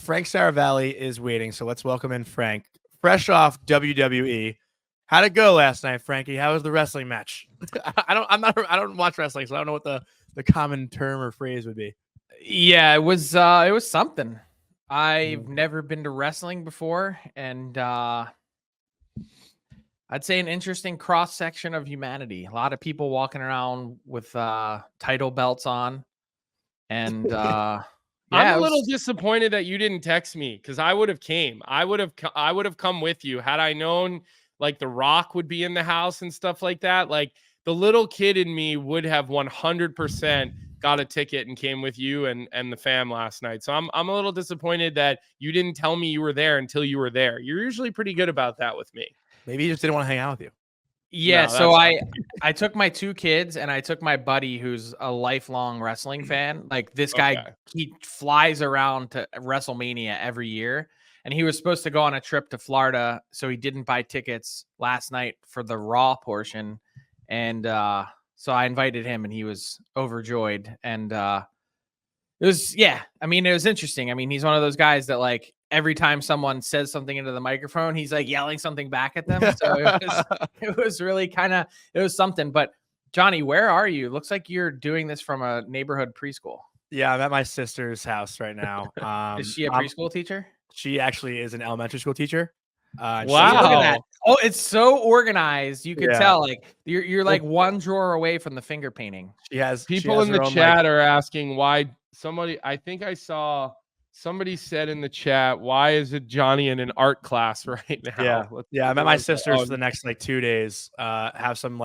Frank Seravalli is waiting, so let's welcome in Frank. Fresh off WWE. How'd it go last night, Frankie? How was the wrestling match? I don't watch wrestling, so I don't know what the common term or phrase would be. Yeah, it was something. I've never been to wrestling before, and I'd say an interesting cross section of humanity. A lot of people walking around with title belts on, and I'm a little disappointed that you didn't text me because I would have came. I would have come with you had I known like The Rock would be in the house and stuff like that. Like the little kid in me would have 100% got a ticket and came with you and the fam last night. So I'm a little disappointed that you didn't tell me you were there until you were there. You're usually pretty good about that with me. Maybe he just didn't want to hang out with you. Yeah, no, so I took my two kids and I took my buddy who's a lifelong wrestling fan. Like this guy, he flies around to WrestleMania every year, and he was supposed to go on a trip to Florida, so he didn't buy tickets last night for the Raw portion, and so I invited him, and he was overjoyed, and it was it was interesting. I mean, he's one of those guys that like every time someone says something into the microphone, he's like yelling something back at them. So it was really it was something. But Johnny, where are you? Looks like you're doing this from a neighborhood preschool. Yeah, I'm at my sister's house right now. Is she a preschool teacher? She actually is an elementary school teacher. Wow. Look at that. Oh, it's so organized. You could tell like you're like one drawer away from the finger painting. People in the chat are asking why somebody said in the chat, why is it Johnny in an art class right now? Yeah. I'm at my sister's for the next 2 days. Have some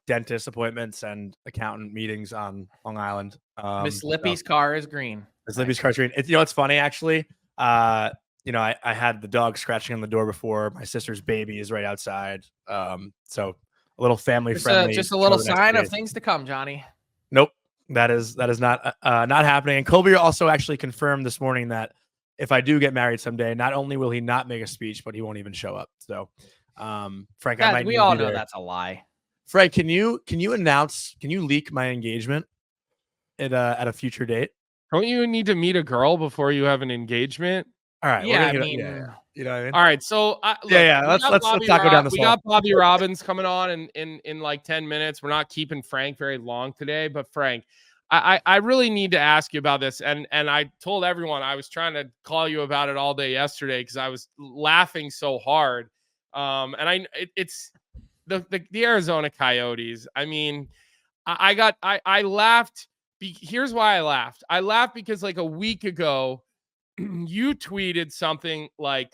dentist appointments and accountant meetings on Long Island. Miss Lippy's car is green. Miss Lippy's car is green. It's funny actually. I had the dog scratching on the door before. My sister's baby is right outside. So a little family friendly. Just a little sign of things to come, Johnny. Nope. That is not happening. And Colby also actually confirmed this morning that if I do get married someday, not only will he not make a speech, but he won't even show up. So, Frank, we all know that's a lie. Frank, can you leak my engagement at a future date? Don't you need to meet a girl before you have an engagement? All right. Yeah, you know what I mean? All right. So let's not go down this. We got Bobby Robbins coming on in like 10 minutes. We're not keeping Frank very long today, but Frank, I really need to ask you about this. And I told everyone I was trying to call you about it all day yesterday because I was laughing so hard. It's the Arizona Coyotes. I mean, I laughed. Here's why I laughed. I laughed because like a week ago, you tweeted something like,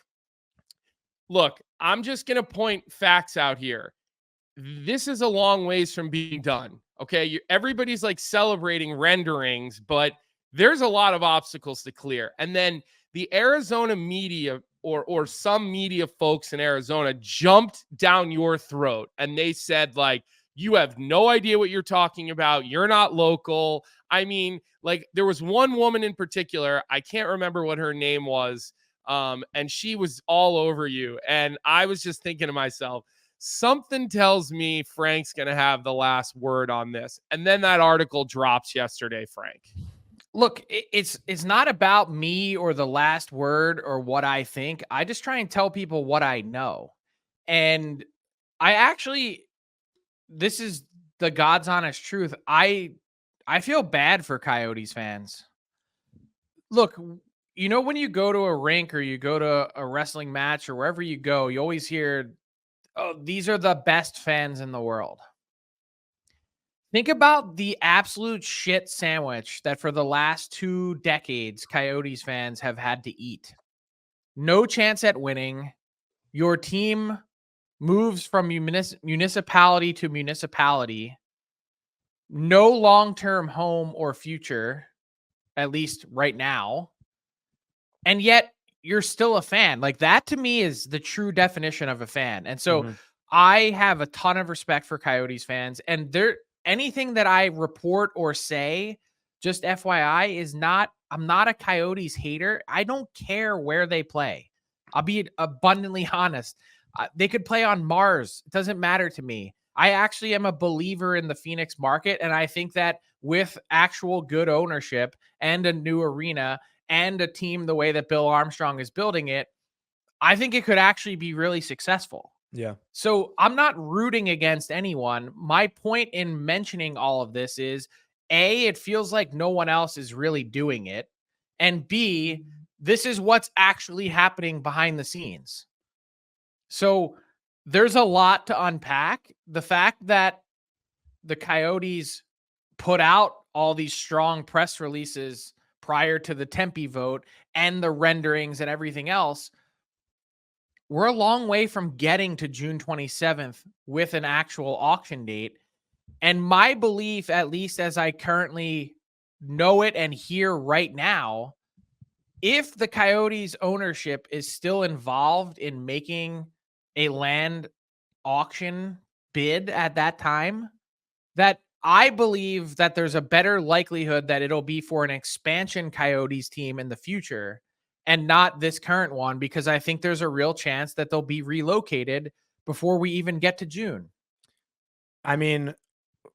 look, I'm just going to point facts out here. This is a long ways from being done. Okay. Everybody's like celebrating renderings, but there's a lot of obstacles to clear. And then the Arizona media or some media folks in Arizona jumped down your throat and they said like, you have no idea what you're talking about. You're not local. I mean, like there was one woman in particular, I can't remember what her name was, and she was all over you. And I was just thinking to myself, something tells me Frank's going to have the last word on this. And then that article drops yesterday, Frank. Look, it's not about me or the last word or what I think. I just try and tell people what I know. And this is the God's honest truth. I feel bad for Coyotes fans. Look, when you go to a rink or you go to a wrestling match or wherever you go, you always hear, oh, these are the best fans in the world. Think about the absolute shit sandwich that for the last 2 decades, Coyotes fans have had to eat. No chance at winning. Your team moves from municipality to municipality. No long-term home or future, at least right now. And yet you're still a fan. Like that to me is the true definition of a fan. And so I have a ton of respect for Coyotes fans, and anything that I report or say, just FYI, I'm not a Coyotes hater. I don't care where they play. I'll be abundantly honest. They could play on Mars. It doesn't matter to me. I actually am a believer in the Phoenix market. And I think that with actual good ownership and a new arena and a team the way that Bill Armstrong is building it, I think it could actually be really successful. Yeah. So I'm not rooting against anyone. My point in mentioning all of this is A, it feels like no one else is really doing it. And B, this is what's actually happening behind the scenes. So there's a lot to unpack. The fact that the Coyotes put out all these strong press releases prior to the Tempe vote and the renderings and everything else, we're a long way from getting to June 27th with an actual auction date. And my belief, at least as I currently know it and hear right now, if the Coyotes ownership is still involved in making a land auction bid at that time, that I believe that there's a better likelihood that it'll be for an expansion Coyotes team in the future and not this current one, because I think there's a real chance that they'll be relocated before we even get to June. I mean,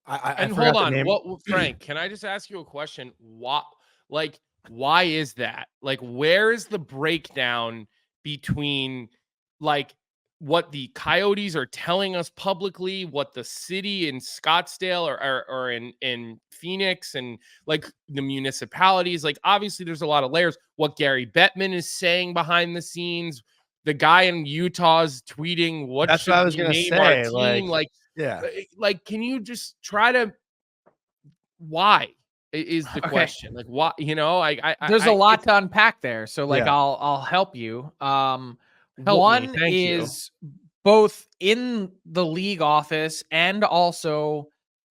I hold forgot the on. name. Frank, can I just ask you a question? Why is that? Like, where is the breakdown between like what the Coyotes are telling us publicly, what the city in Scottsdale or in Phoenix and like the municipalities? Like, obviously there's a lot of layers. What Gary Bettman is saying behind the scenes, the guy in Utah's tweeting, what That's should what I was we gonna name say, our like, team? yeah. Can you just try to, why is the Okay. question? Like, why, There's a lot to unpack there. So like, Yeah. I'll help you. me, One thank you. is both in the league office and also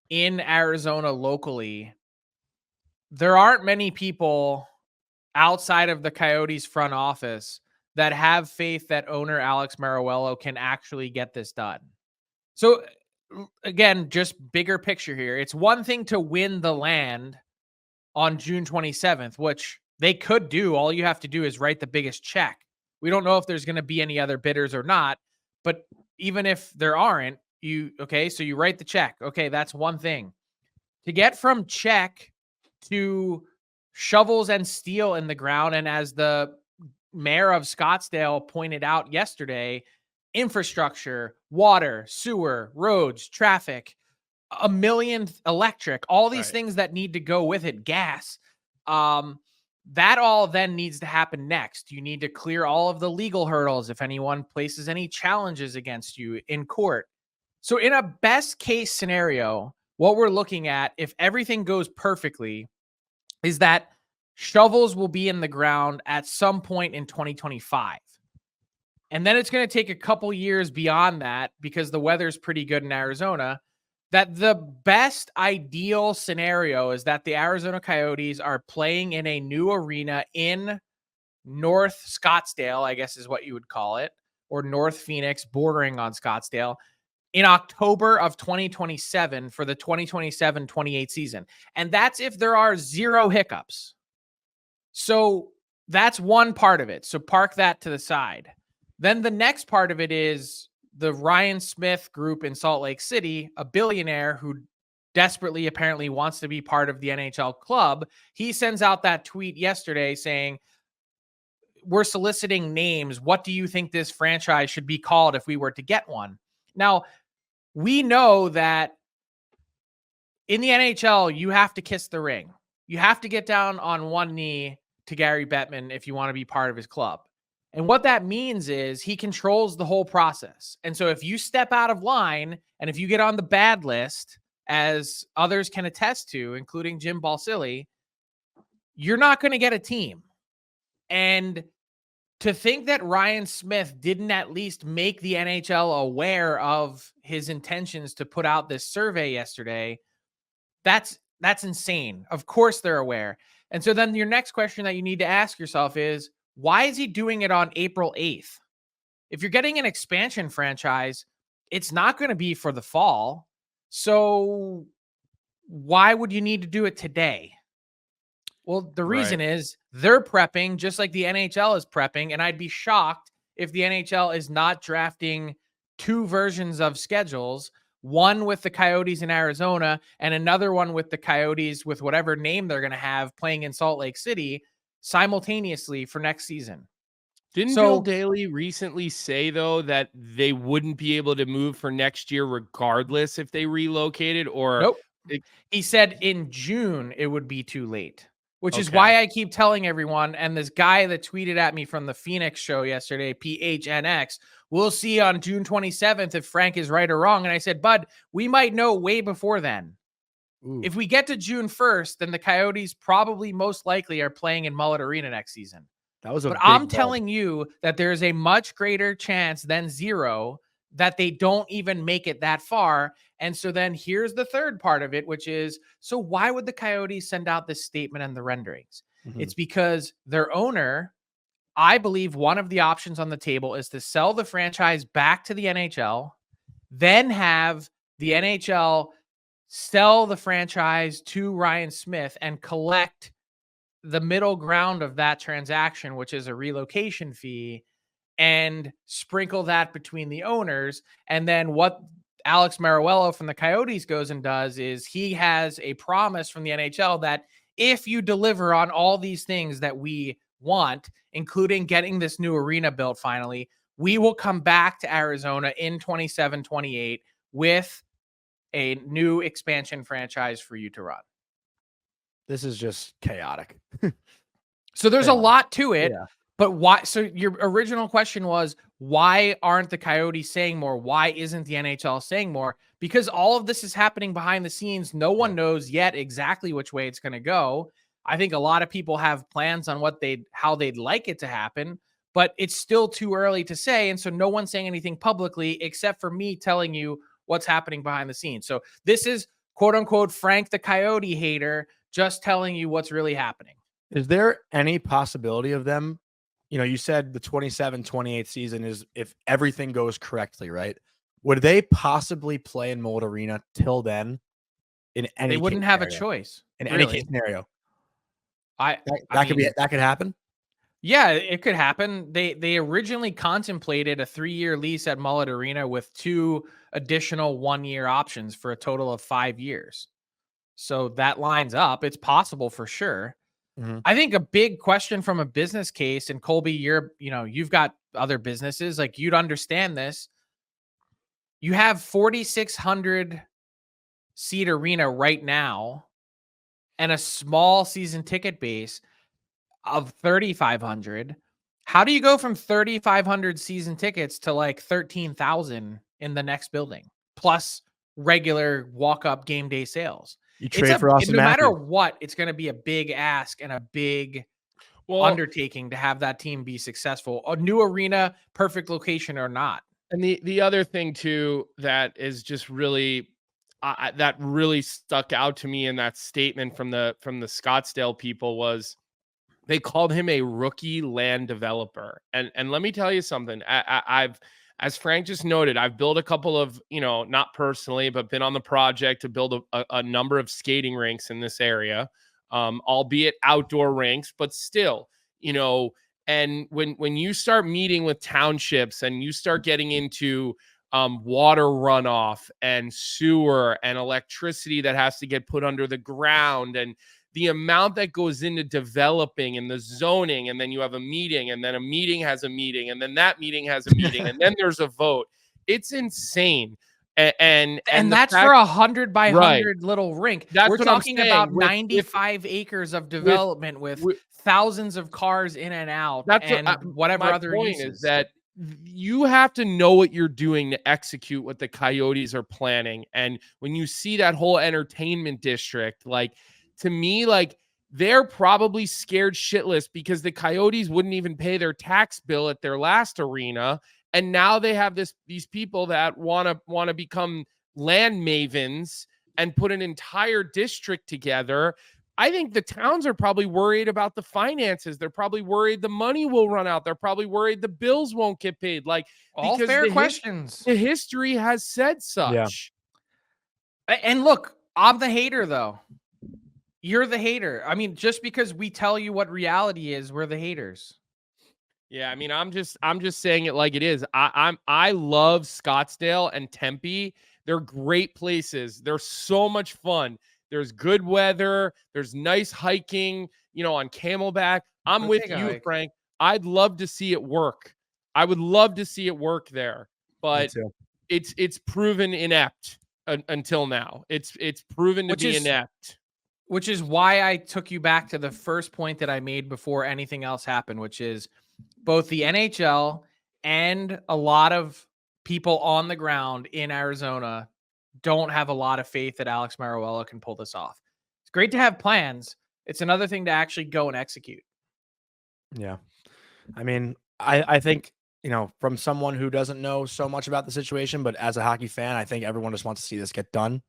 in Arizona locally. There aren't many people outside of the Coyotes front office that have faith that owner Alex Meruelo can actually get this done. So again, just bigger picture here. It's one thing to win the land on June 27th, which they could do. All you have to do is write the biggest check. We don't know if there's going to be any other bidders or not, but even if there aren't, so you write the check. Okay, that's one thing. To get from check to shovels and steel in the ground, and as the mayor of Scottsdale pointed out yesterday, infrastructure, water, sewer, roads, traffic, a million electric, all these things that need to go with it, gas. That all then needs to happen next. You need to clear all of the legal hurdles if anyone places any challenges against you in court. So in a best case scenario, what we're looking at, if everything goes perfectly, is that shovels will be in the ground at some point in 2025. And then it's going to take a couple years beyond that, because the weather's pretty good in Arizona, that the best ideal scenario is that the Arizona Coyotes are playing in a new arena in North Scottsdale, I guess is what you would call it, or North Phoenix, bordering on Scottsdale, in October of 2027 for the 2027-28 season. And that's if there are zero hiccups. So that's one part of it. So park that to the side. Then the next part of it is the Ryan Smith group in Salt Lake City, a billionaire who desperately apparently wants to be part of the NHL club. He sends out that tweet yesterday saying, we're soliciting names. What do you think this franchise should be called if we were to get one? Now, we know that in the NHL, you have to kiss the ring. You have to get down on one knee to Gary Bettman if you want to be part of his club. And what that means is he controls the whole process. And so if you step out of line and if you get on the bad list, as others can attest to, including Jim Balsillie, you're not going to get a team. And to think that Ryan Smith didn't at least make the NHL aware of his intentions to put out this survey yesterday, that's insane. Of course they're aware. And so then your next question that you need to ask yourself is, why is he doing it on April 8th? If you're getting an expansion franchise, it's not going to be for the fall. So why would you need to do it today? Well, the reason is they're prepping just like the NHL is prepping. And I'd be shocked if the NHL is not drafting two versions of schedules, one with the Coyotes in Arizona and another one with the Coyotes with whatever name they're going to have playing in Salt Lake City, simultaneously for next season. Didn't So- Bill Daly recently say, though, that they wouldn't be able to move for next year regardless if they relocated? Or Nope. He said in June it would be too late, which is Okay. why I keep telling everyone. And this guy that tweeted at me from the Phoenix show yesterday, PHNX, we'll see on June 27th if Frank is right or wrong. And I said, Bud, we might know way before then. Ooh. If we get to June 1st, then the Coyotes probably most likely are playing in Mullet Arena next season. That was a But big I'm ball. telling you that there's a much greater chance than zero that they don't even make it that far. And so then here's the third part of it, which is, so why would the Coyotes send out this statement and the renderings? Mhm. It's because their owner, I believe one of the options on the table is to sell the franchise back to the NHL, then have the NHL sell the franchise to Ryan Smith and collect the middle ground of that transaction, which is a relocation fee, and sprinkle that between the owners. And then what Alex Mariuello from the Coyotes goes and does is he has a promise from the NHL that if you deliver on all these things that we want, including getting this new arena built finally, we will come back to Arizona in 27-28 with a new expansion franchise for you to run. This is just chaotic. So there's a lot to it, Yeah. but why? So your original question was, why aren't the Coyotes saying more? Why isn't the NHL saying more? Because all of this is happening behind the scenes. No one knows yet exactly which way it's going to go. I think a lot of people have plans on how they'd like it to happen, but it's still too early to say. And so no one's saying anything publicly except for me telling you what's happening behind the scenes. So this is quote unquote Frank the Coyote hater just telling you what's really happening. Is there any possibility of them? You know, you said the 27-28 season is if everything goes correctly, right? Would they possibly play in Mullet Arena till then? In any They wouldn't case have a scenario? choice. In really. any case scenario. I That could happen. Yeah, it could happen. They originally contemplated a 3-year lease at Mullet Arena with 2 additional 1-year options for a total of 5 years. So that lines up. It's possible for sure. Mhm. I think a big question from a business case, and Colby, you've got other businesses, like you'd understand this. You have 4,600 seat arena right now and a small season ticket base of 3,500. How do you go from 3,500 season tickets to like 13,000 in the next building plus regular walk-up game day sales? You trade for Austin no matter Matthews. what, it's going to be a big ask and a big undertaking to have that team be successful. A new arena, perfect location or not. And the other thing too that is just really that really stuck out to me in that statement from the Scottsdale people was they called him a rookie land developer. And let me tell you something. I've, as Frank just noted, I've built a couple of, not personally, but been on the project to build a number of skating rinks in this area, albeit outdoor rinks, but still, and when you start meeting with townships and you start getting into water runoff and sewer and electricity that has to get put under the ground and the amount that goes into developing and the zoning, and then you have a meeting, and then a meeting has a meeting, and then that meeting has a meeting, and then there's a vote. It's insane. And that's for 100 by 100 little rink. That's We're what I'm talking saying. about 95 acres of development with thousands of cars in and out, and whatever other uses. Is that you have to know what you're doing to execute what the Coyotes are planning. And when you see that whole entertainment district, like, to me, like, they're probably scared shitless because the Coyotes wouldn't even pay their tax bill at their last arena. And now they have these people that want to become land mavens and put an entire district together. I think the towns are probably worried about the finances. They're probably worried the money will run out. They're probably worried the bills won't get paid. Like, all fair questions. The history has said such. Yeah. And look, I'm the hater though. You're the hater. I mean, just because we tell you what reality is, we're the haters. Yeah, I mean, I'm just saying it like it is. I love Scottsdale and Tempe. They're great places. They're so much fun. There's good weather. There's nice hiking, on Camelback. I'm Go with take a you, hike. Frank. I'd love to see it work. I would love to see it work there, but too. it's proven inept until now. It's proven to Which be is- inept. Which is why I took you back to the first point that I made before anything else happened, which is both the NHL and a lot of people on the ground in Arizona don't have a lot of faith that Alex Maruella can pull this off. It's great to have plans. It's another thing to actually go and execute. Yeah. I mean, I think, from someone who doesn't know so much about the situation, but as a hockey fan, I think everyone just wants to see this get done,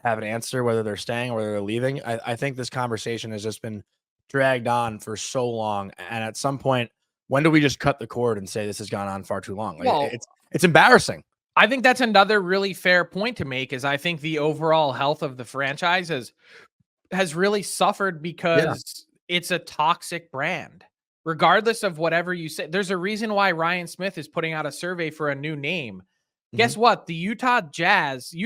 have an answer, whether they're staying or whether they're leaving. I think this conversation has just been dragged on for so long. And at some point, when do we just cut the cord and say this has gone on far too long? Like, Well, it's embarrassing. I think that's another really fair point to make, is I think the overall health of the franchise has really suffered because it's a toxic brand. Regardless of whatever you say, there's a reason why Ryan Smith is putting out a survey for a new name. Guess what? The Utah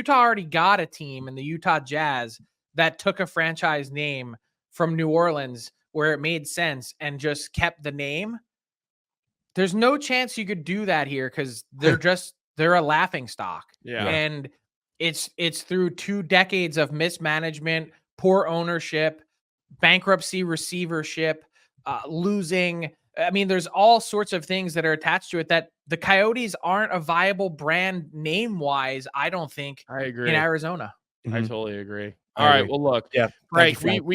already got a team in the Utah Jazz that took a franchise name from New Orleans where it made sense and just kept the name. There's no chance you could do that here because they're a laughing stock. Yeah. And it's through 2 decades of mismanagement, poor ownership, bankruptcy receivership, losing. I mean, there's all sorts of things that are attached to it that the Coyotes aren't a viable brand name-wise, I don't think, I agree. in Arizona. I totally agree. I All right. agree. Well, look, Yeah. Frank, Frank.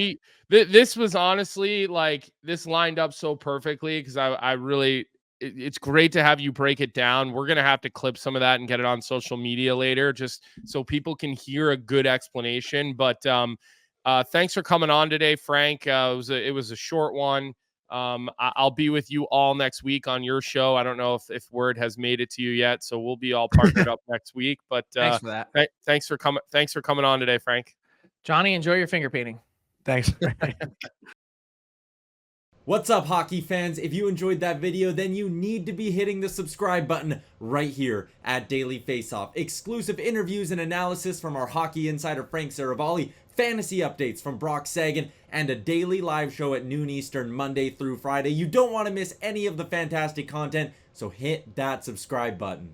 this was honestly like this lined up so perfectly because I really, it's great to have you break it down. We're going to have to clip some of that and get it on social media later just so people can hear a good explanation. But thanks for coming on today, Frank. It was a short one. I'll be with you all next week on your show. I don't know if word has made it to you yet, so we'll be all partnered up next week. But Thanks for that. thanks for coming. Thanks for coming on today, Frank. Johnny, enjoy your finger painting. Thanks. What's up, hockey fans? If you enjoyed that video, then you need to be hitting the subscribe button right here at Daily Faceoff. Exclusive interviews and analysis from our hockey insider Frank Seravalli, fantasy updates from Brock Sagan, and a daily live show at noon Eastern Monday through Friday. You don't want to miss any of the fantastic content, so hit that subscribe button.